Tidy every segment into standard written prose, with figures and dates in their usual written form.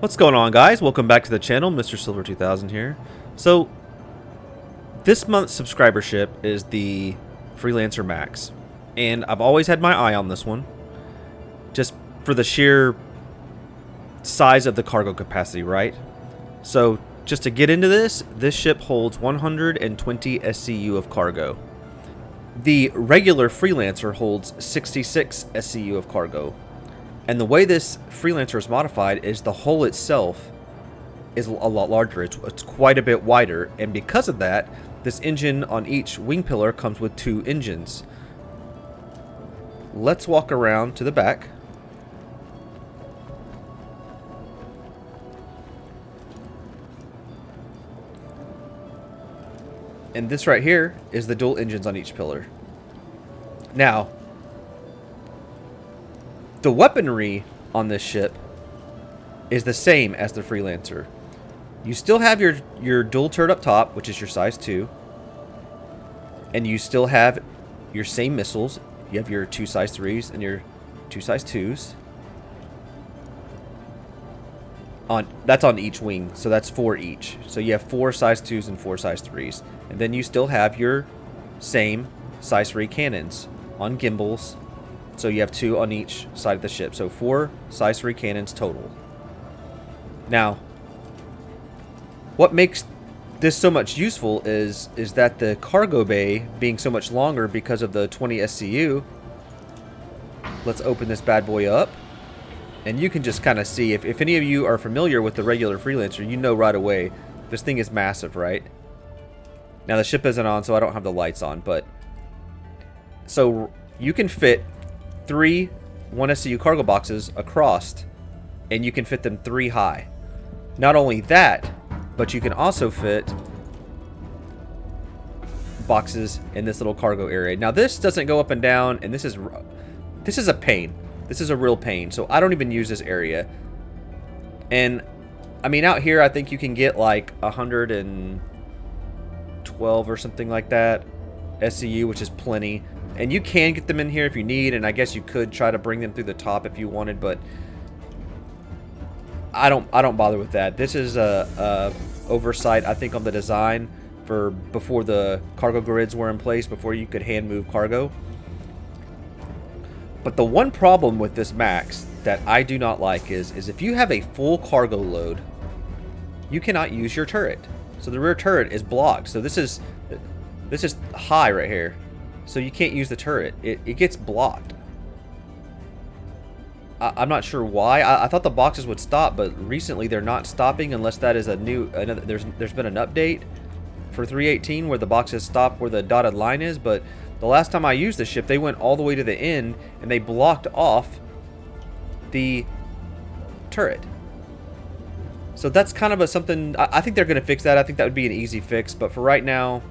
What's going on, guys? Welcome back to the channel. Mr. Silver 2000 here. So this month's subscribership is the Freelancer Max, and I've always had my eye on this one just for the sheer size of the cargo capacity, right? So just to get into this ship holds 120 SCU of cargo. The regular Freelancer holds 66 SCU of cargo. And the way this Freelancer is modified is the hull itself is a lot larger. It's quite a bit wider, and because of that, this engine on each wing pillar comes with 2 engines. Let's walk around to the back. And this right here is the dual engines on each pillar. Now, the weaponry on this ship is the same as the Freelancer. You still have your dual turret up top, which is your size 2. And you still have your same missiles. You have your 2 size 3s and your 2 size 2s. That's on each wing, so that's 4 each. So you have 4 size 2s and 4 size 3s. And then you still have your same size 3 cannons on gimbals. So you have 2 on each side of the ship. So 4 size 3 cannons total. Now, what makes this so much useful is that the cargo bay being so much longer because of the 20 SCU. Let's open this bad boy up. And you can just kind of see, if any of you are familiar with the regular Freelancer, you know right away, this thing is massive, right? Now the ship isn't on, so I don't have the lights on, but... So you can fit 3 1 SCU cargo boxes across, and you can fit them 3 high. Not only that, but you can also fit boxes in this little cargo area. Now this doesn't go up and down, and this is a pain. This is a real pain, so I don't even use this area. And I mean, out here I think you can get like 112 or something like that SCU, which is plenty. And you can get them in here if you need, and I guess you could try to bring them through the top if you wanted, but I don't bother with that. This is a oversight, I think, on the design for before the cargo grids were in place, before you could hand move cargo. But the one problem with this Max that I do not like is if you have a full cargo load, you cannot use your turret. So the rear turret is blocked. So this is high right here. So you can't use the turret. It gets blocked. I'm not sure why. I thought the boxes would stop, but recently they're not stopping unless that is there's been an update for 3.18 where the boxes stop where the dotted line is, but the last time I used the ship, they went all the way to the end and they blocked off the turret. So that's kind of something, I think they're going to fix that. I think that would be an easy fix, but for right now,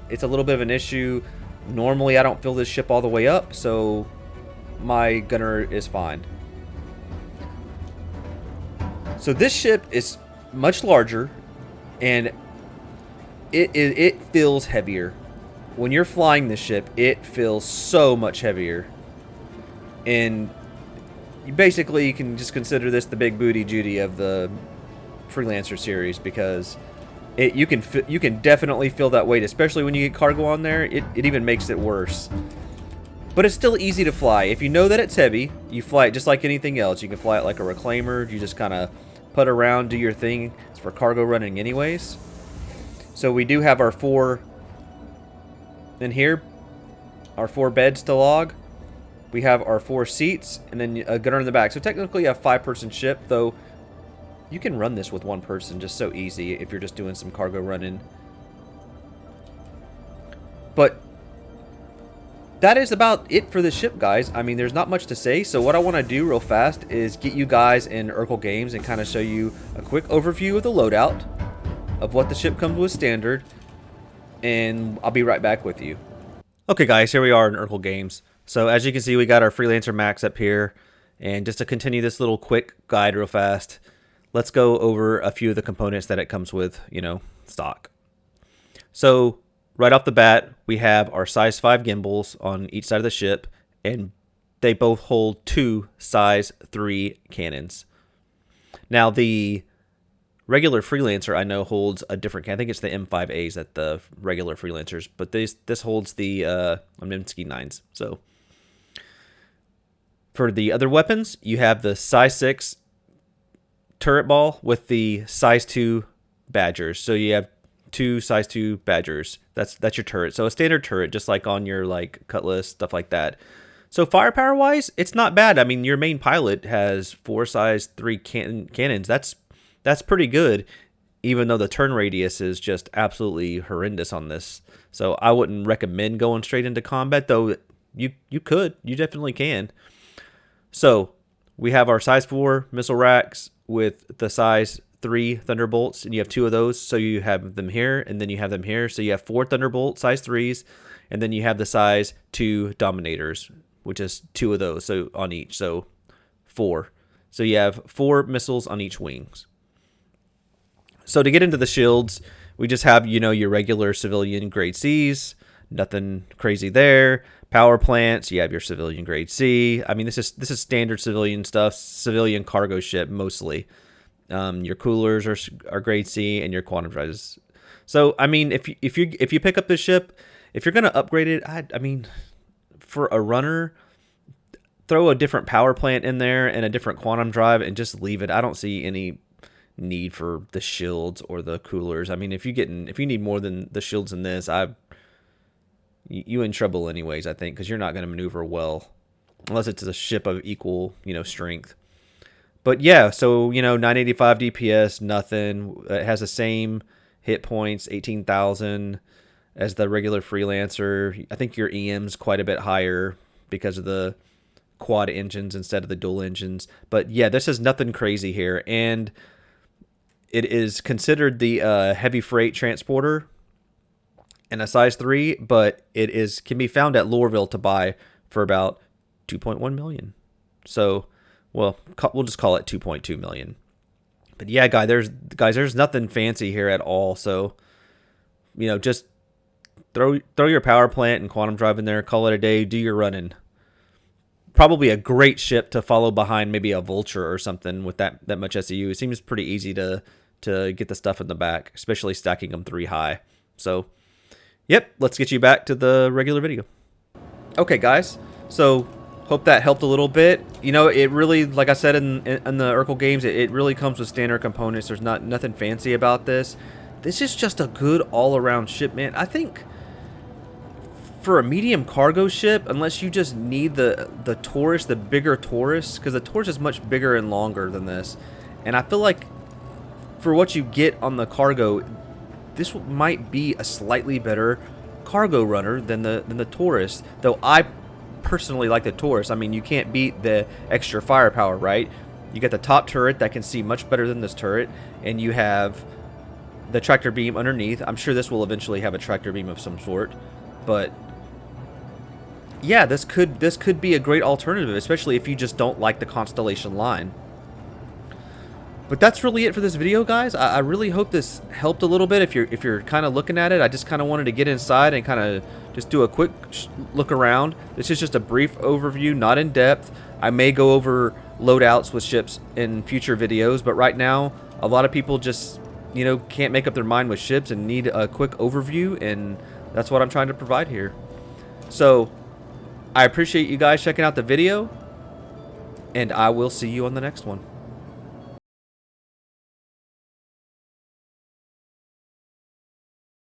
it's a little bit of an issue. Normally, I don't fill this ship all the way up, so my gunner is fine. So this ship is much larger, and it feels heavier. When you're flying this ship, it feels so much heavier. And you can just consider this the big booty Judy of the Freelancer series, because you can definitely feel that weight, especially when you get cargo on there. It even makes it worse. But it's still easy to fly. If you know that it's heavy, you fly it just like anything else. You can fly it like a reclaimer. You just kind of put around, do your thing. It's for cargo running anyways. So we do have our 4 in here, our 4 beds to log. We have our 4 seats, and then a gunner in the back. So technically a 5-person ship, though you can run this with 1 person just so easy if you're just doing some cargo running. But that is about it for the ship, guys. I mean, there's not much to say, so what I want to do real fast is get you guys in Urkel Games and kind of show you a quick overview of the loadout, of what the ship comes with standard, and I'll be right back with you. Okay, guys, here we are in Urkel Games. So as you can see, we got our Freelancer Max up here, and just to continue this little quick guide real fast, let's go over a few of the components that it comes with, stock. So right off the bat, we have our size 5 gimbals on each side of the ship, and they both hold 2 size 3 cannons. Now the regular Freelancer I know holds a different can. I think it's the M5As that the regular Freelancers, but this holds the Misc 9s. So for the other weapons, you have the size 6 turret ball with the size 2 badgers. So you have 2 size 2 badgers. That's your turret. So a standard turret, just like on your like cutlass, stuff like that. So firepower wise, it's not bad. I mean, your main pilot has 4 size 3 cannons. That's pretty good, even though the turn radius is just absolutely horrendous on this. So I wouldn't recommend going straight into combat, though you definitely can. So we have our size 4 missile racks with the size 3 Thunderbolts, and you have 2 of those. So you have them here, and then you have them here. So you have 4 Thunderbolt size 3s, and then you have the size 2 Dominators, which is 2 of those, so on each. So 4. So you have 4 missiles on each wings. So to get into the shields, we just have, your regular civilian grade Cs, nothing crazy there. Power plants, you have your civilian grade C. I mean, this is standard civilian stuff, civilian cargo ship mostly. Your coolers are grade C, and your quantum drives. So I mean, if you pick up this ship, if you're gonna upgrade it, I mean, for a runner, throw a different power plant in there and a different quantum drive, and just leave it. I don't see any need for the shields or the coolers. I mean, if you need more than the shields in this, you in trouble anyways, I think, because you're not going to maneuver well unless it's a ship of equal, strength. But yeah, so 985 DPS, nothing. It has the same hit points, 18,000 as the regular Freelancer. I think your EM's quite a bit higher because of the quad engines instead of the dual engines. But yeah, this is nothing crazy here, and it is considered the heavy freight transporter and a size 3, but it can be found at Lorville to buy for about 2.1 million. So, well, we'll just call it 2.2 million. But yeah, there's nothing fancy here at all. So, just throw your power plant and quantum drive in there, call it a day, do your running. Probably a great ship to follow behind maybe a Vulture or something with that much SEU. It seems pretty easy to get the stuff in the back, especially stacking them 3 high. So, yep, let's get you back to the regular video. Okay, guys, so hope that helped a little bit. It really, like I said in the Urkel games, it really comes with standard components. There's nothing fancy about this. This is just a good all-around ship, man. I think for a medium cargo ship, unless you just need the Taurus, the bigger Taurus, because the Taurus is much bigger and longer than this, and I feel like for what you get on the cargo, this might be a slightly better cargo runner than the Taurus. Though I personally like the Taurus. I mean, you can't beat the extra firepower, right? You got the top turret that can see much better than this turret, and you have the tractor beam underneath. I'm sure this will eventually have a tractor beam of some sort, but yeah, this could be a great alternative, especially if you just don't like the Constellation line. But that's really it for this video, guys. I really hope this helped a little bit. If you're kind of looking at it, I just kind of wanted to get inside and kind of just do a quick look around. This is just a brief overview, not in depth. I may go over loadouts with ships in future videos, but right now, a lot of people just can't make up their mind with ships and need a quick overview, and that's what I'm trying to provide here. So I appreciate you guys checking out the video, and I will see you on the next one.